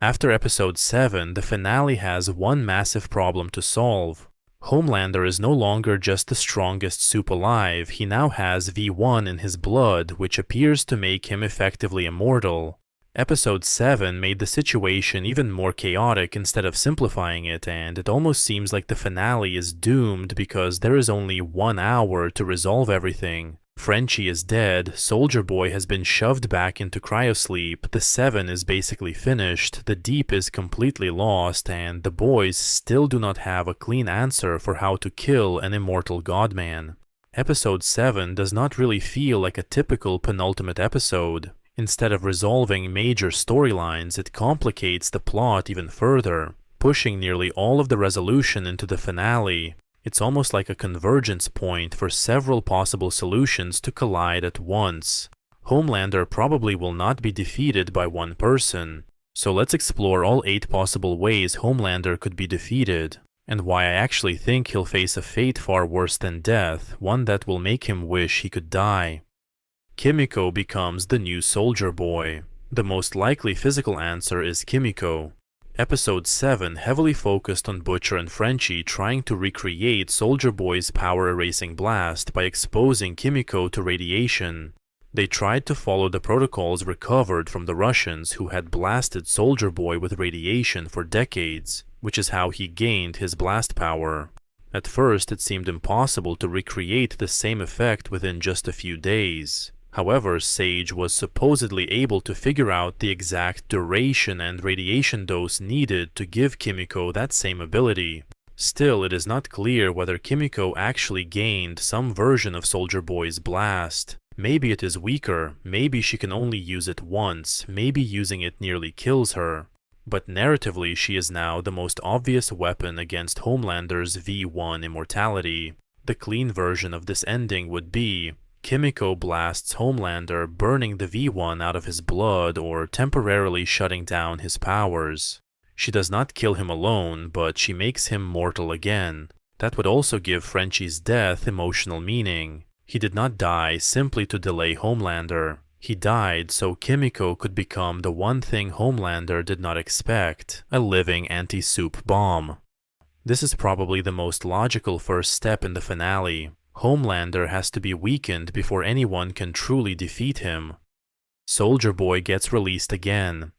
After episode 7, the finale has one massive problem to solve. Homelander is no longer just the strongest supe alive, he now has V1 in his blood, which appears to make him effectively immortal. Episode 7 made the situation even more chaotic instead of simplifying it, and it almost seems like the finale is doomed because there is only 1 hour to resolve everything. Frenchie is dead, Soldier Boy has been shoved back into cryosleep, the 7 is basically finished, the Deep is completely lost, and the boys still do not have a clean answer for how to kill an immortal godman. Episode 7 does not really feel like a typical penultimate episode. Instead of resolving major storylines, it complicates the plot even further, pushing nearly all of the resolution into the finale. It's almost like a convergence point for several possible solutions to collide at once. Homelander probably will not be defeated by one person, so let's explore all 8 possible ways Homelander could be defeated, and why I actually think he'll face a fate far worse than death, one that will make him wish he could die. Kimiko becomes the new Soldier Boy. The most likely physical answer is Kimiko. Episode 7 heavily focused on Butcher and Frenchie trying to recreate Soldier Boy's power-erasing blast by exposing Kimiko to radiation. They tried to follow the protocols recovered from the Russians who had blasted Soldier Boy with radiation for decades, which is how he gained his blast power. At first, it seemed impossible to recreate the same effect within just a few days. However, Sage was supposedly able to figure out the exact duration and radiation dose needed to give Kimiko that same ability. Still, it is not clear whether Kimiko actually gained some version of Soldier Boy's blast. Maybe it is weaker, maybe she can only use it once, maybe using it nearly kills her. But narratively, she is now the most obvious weapon against Homelander's V1 immortality. The clean version of this ending would be Kimiko blasts Homelander, burning the V1 out of his blood or temporarily shutting down his powers. She does not kill him alone, but she makes him mortal again. That would also give Frenchie's death emotional meaning. He did not die simply to delay Homelander. He died so Kimiko could become the one thing Homelander did not expect, a living anti-supe bomb. This is probably the most logical first step in the finale. Homelander has to be weakened before anyone can truly defeat him. Soldier Boy gets released again.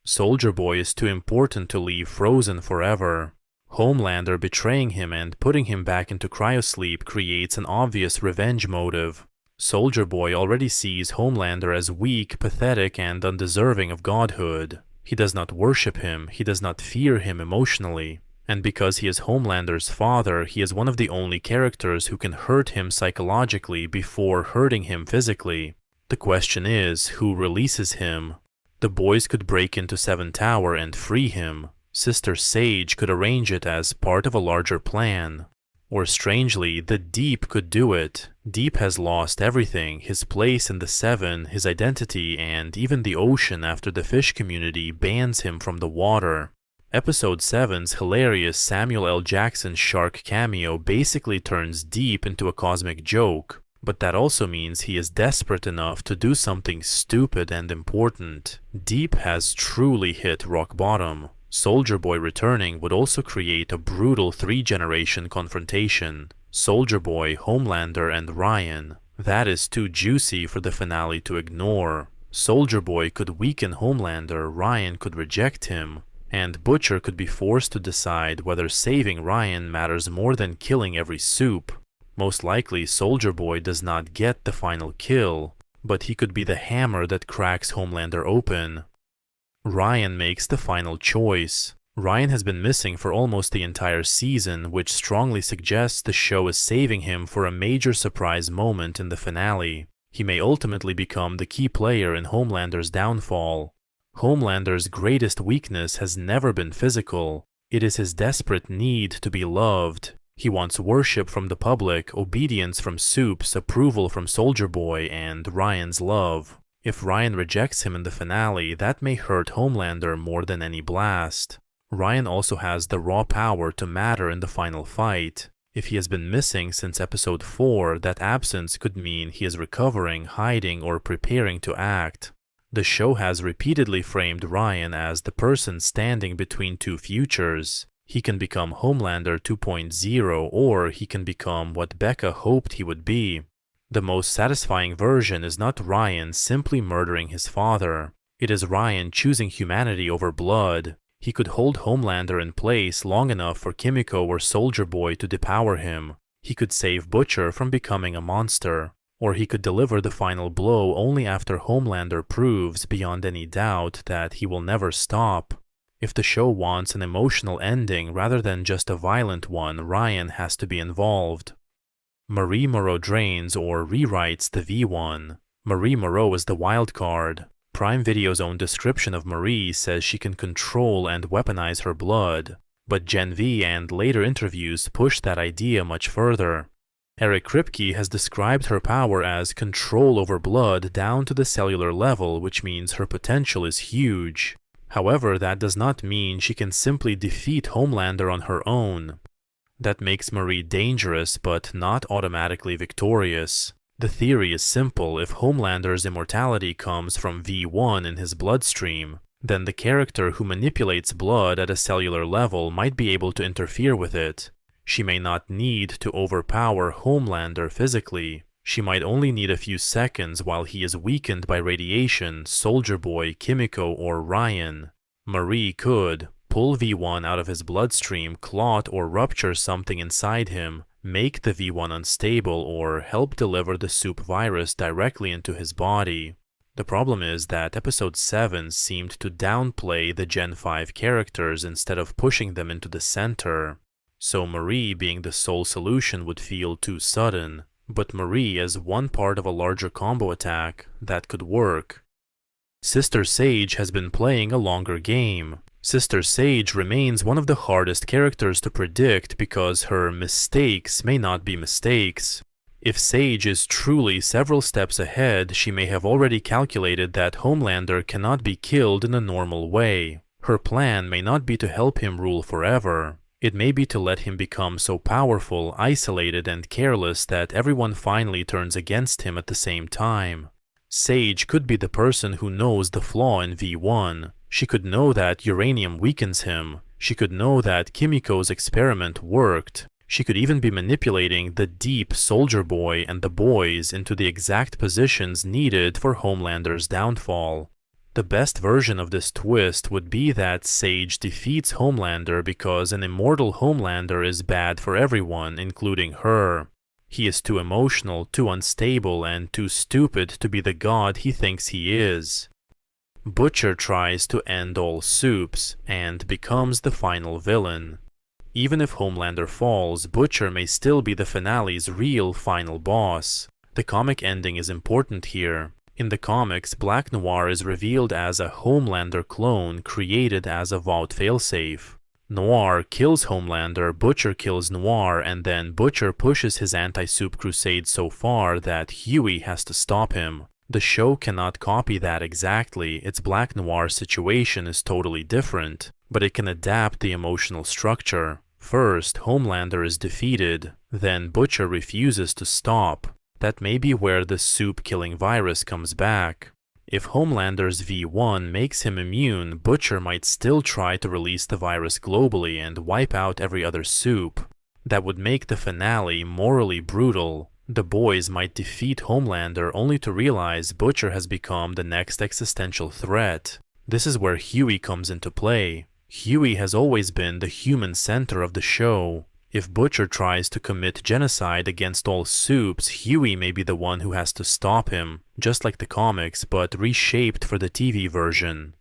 Soldier Boy is too important to leave frozen forever. Homelander betraying him and putting him back into cryosleep creates an obvious revenge motive. Soldier Boy already sees Homelander as weak, pathetic, and undeserving of godhood. He does not worship him, he does not fear him emotionally. And because he is Homelander's father, he is one of the only characters who can hurt him psychologically before hurting him physically. The question is, who releases him? The boys could break into 7 Tower and free him. Sister Sage could arrange it as part of a larger plan. Or strangely, the Deep could do it. Deep has lost everything, his place in the 7, his identity, and even the ocean after the fish community bans him from the water. Episode 7's hilarious Samuel L. Jackson shark cameo basically turns Deep into a cosmic joke, but that also means he is desperate enough to do something stupid and important. Deep has truly hit rock bottom. Soldier Boy returning would also create a brutal 3-generation confrontation. Soldier Boy, Homelander, and Ryan. That is too juicy for the finale to ignore. Soldier Boy could weaken Homelander, Ryan could reject him. And Butcher could be forced to decide whether saving Ryan matters more than killing every supe. Most likely, Soldier Boy does not get the final kill, but he could be the hammer that cracks Homelander open. Ryan makes the final choice. Ryan has been missing for almost the entire season, which strongly suggests the show is saving him for a major surprise moment in the finale. He may ultimately become the key player in Homelander's downfall. Homelander's greatest weakness has never been physical. It is his desperate need to be loved. He wants worship from the public, obedience from supes, approval from Soldier Boy, and Ryan's love. If Ryan rejects him in the finale, that may hurt Homelander more than any blast. Ryan also has the raw power to matter in the final fight. If he has been missing since episode 4, that absence could mean he is recovering, hiding, or preparing to act. The show has repeatedly framed Ryan as the person standing between two futures. He can become Homelander 2.0, or he can become what Becca hoped he would be. The most satisfying version is not Ryan simply murdering his father. It is Ryan choosing humanity over blood. He could hold Homelander in place long enough for Kimiko or Soldier Boy to depower him. He could save Butcher from becoming a monster. Or he could deliver the final blow only after Homelander proves beyond any doubt that he will never stop. If the show wants an emotional ending rather than just a violent one, Ryan has to be involved. Marie Moreau drains or rewrites the V1. Marie Moreau is the wild card. Prime Video's own description of Marie says she can control and weaponize her blood, but Gen V and later interviews push that idea much further. Eric Kripke has described her power as control over blood down to the cellular level, which means her potential is huge. However, that does not mean she can simply defeat Homelander on her own. That makes Marie dangerous but not automatically victorious. The theory is simple: if Homelander's immortality comes from V1 in his bloodstream, then the character who manipulates blood at a cellular level might be able to interfere with it. She may not need to overpower Homelander physically. She might only need a few seconds while he is weakened by radiation, Soldier Boy, Kimiko, or Ryan. Marie could pull V1 out of his bloodstream, clot or rupture something inside him, make the V1 unstable, or help deliver the supe virus directly into his body. The problem is that Episode 7 seemed to downplay the Gen 5 characters instead of pushing them into the center. So Marie being the sole solution would feel too sudden, but Marie as one part of a larger combo attack, that could work. Sister Sage has been playing a longer game. Sister Sage remains one of the hardest characters to predict because her mistakes may not be mistakes. If Sage is truly several steps ahead, she may have already calculated that Homelander cannot be killed in a normal way. Her plan may not be to help him rule forever. It may be to let him become so powerful, isolated, and careless that everyone finally turns against him at the same time. Sage could be the person who knows the flaw in V1. She could know that uranium weakens him. She could know that Kimiko's experiment worked. She could even be manipulating the deep Soldier Boy and the boys into the exact positions needed for Homelander's downfall. The best version of this twist would be that Sage defeats Homelander because an immortal Homelander is bad for everyone, including her. He is too emotional, too unstable, and too stupid to be the god he thinks he is. Butcher tries to end all supes and becomes the final villain. Even if Homelander falls, Butcher may still be the finale's real final boss. The comic ending is important here. In the comics, Black Noir is revealed as a Homelander clone created as a Vought failsafe. Noir kills Homelander, Butcher kills Noir, and then Butcher pushes his anti-supe crusade so far that Huey has to stop him. The show cannot copy that exactly. Its Black Noir situation is totally different, but it can adapt the emotional structure. First, Homelander is defeated, then Butcher refuses to stop. That may be where the supe-killing virus comes back. If Homelander's V1 makes him immune, Butcher might still try to release the virus globally and wipe out every other supe. That would make the finale morally brutal. The boys might defeat Homelander only to realize Butcher has become the next existential threat. This is where Huey comes into play. Huey has always been the human center of the show. If Butcher tries to commit genocide against all supes, Huey may be the one who has to stop him, just like the comics, but reshaped for the TV version.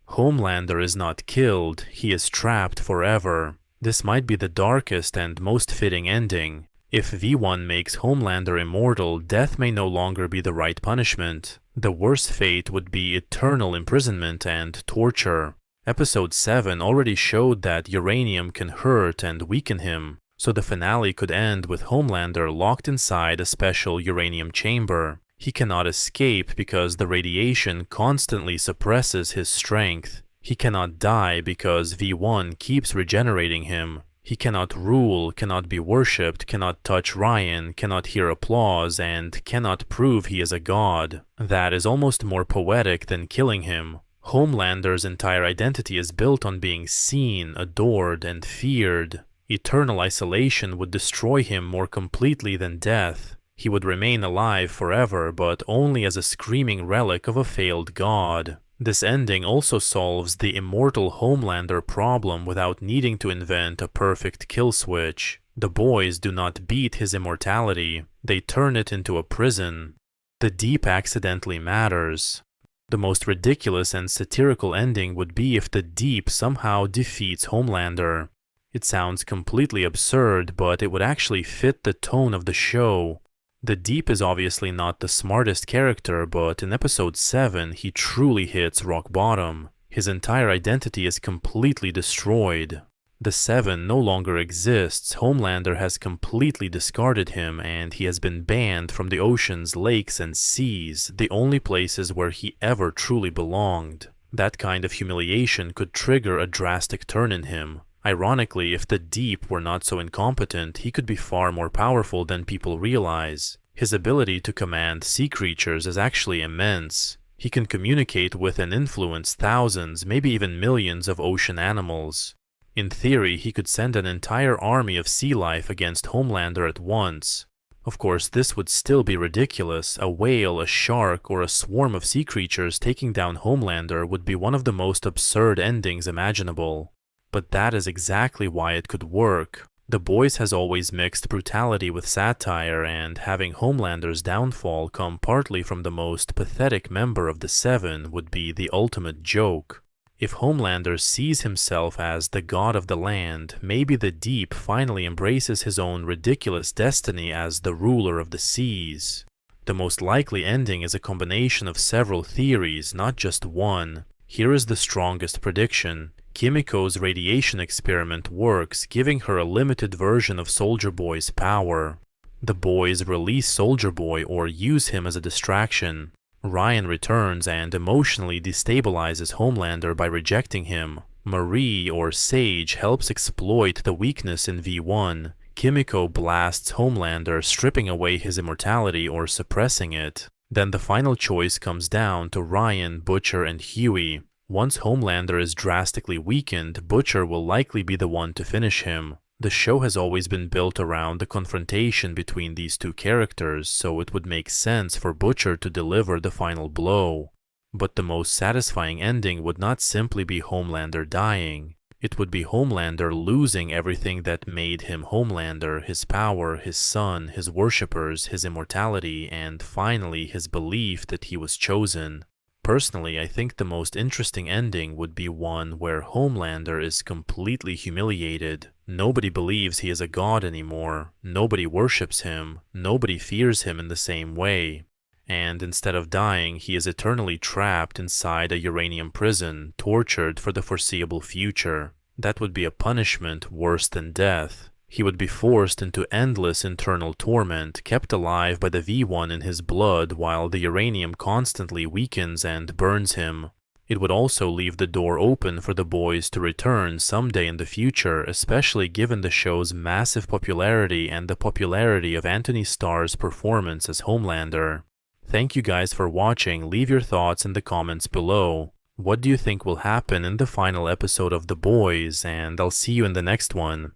Homelander is not killed, he is trapped forever. This might be the darkest and most fitting ending. If V1 makes Homelander immortal, death may no longer be the right punishment. The worst fate would be eternal imprisonment and torture. Episode 7 already showed that uranium can hurt and weaken him, so the finale could end with Homelander locked inside a special uranium chamber. He cannot escape because the radiation constantly suppresses his strength. He cannot die because V1 keeps regenerating him. He cannot rule, cannot be worshipped, cannot touch Ryan, cannot hear applause, and cannot prove he is a god. That is almost more poetic than killing him. Homelander's entire identity is built on being seen, adored, and feared. Eternal isolation would destroy him more completely than death. He would remain alive forever, but only as a screaming relic of a failed god. This ending also solves the immortal Homelander problem without needing to invent a perfect kill switch. The boys do not beat his immortality, they turn it into a prison. The Deep accidentally matters. The most ridiculous and satirical ending would be if the Deep somehow defeats Homelander. It sounds completely absurd, but it would actually fit the tone of the show. The Deep is obviously not the smartest character, but in episode 7 he truly hits rock bottom. His entire identity is completely destroyed. The Seven no longer exists, Homelander has completely discarded him, and he has been banned from the oceans, lakes, and seas, the only places where he ever truly belonged. That kind of humiliation could trigger a drastic turn in him. Ironically, if the Deep were not so incompetent, he could be far more powerful than people realize. His ability to command sea creatures is actually immense. He can communicate with and influence thousands, maybe even millions of ocean animals. In theory, he could send an entire army of sea life against Homelander at once. Of course, this would still be ridiculous. A whale, a shark, or a swarm of sea creatures taking down Homelander would be one of the most absurd endings imaginable. But that is exactly why it could work. The Boys has always mixed brutality with satire, and having Homelander's downfall come partly from the most pathetic member of the Seven would be the ultimate joke. If Homelander sees himself as the god of the land, maybe the Deep finally embraces his own ridiculous destiny as the ruler of the seas. The most likely ending is a combination of several theories, not just one. Here is the strongest prediction. Kimiko's radiation experiment works, giving her a limited version of Soldier Boy's power. The boys release Soldier Boy or use him as a distraction. Ryan returns and emotionally destabilizes Homelander by rejecting him. Marie or Sage helps exploit the weakness in V1. Kimiko blasts Homelander, stripping away his immortality or suppressing it. Then the final choice comes down to Ryan, Butcher, and Huey. Once Homelander is drastically weakened, Butcher will likely be the one to finish him. The show has always been built around the confrontation between these two characters, so it would make sense for Butcher to deliver the final blow. But the most satisfying ending would not simply be Homelander dying. It would be Homelander losing everything that made him Homelander, his power, his son, his worshippers, his immortality, and finally his belief that he was chosen. Personally, I think the most interesting ending would be one where Homelander is completely humiliated. Nobody believes he is a god anymore. Nobody worships him. Nobody fears him in the same way. And instead of dying, he is eternally trapped inside a uranium prison, tortured for the foreseeable future. That would be a punishment worse than death. He would be forced into endless internal torment, kept alive by the V1 in his blood while the uranium constantly weakens and burns him. It would also leave the door open for the boys to return someday in the future, especially given the show's massive popularity and the popularity of Anthony Starr's performance as Homelander. Thank you guys for watching. Leave your thoughts in the comments below. What do you think will happen in the final episode of The Boys? And I'll see you in the next one.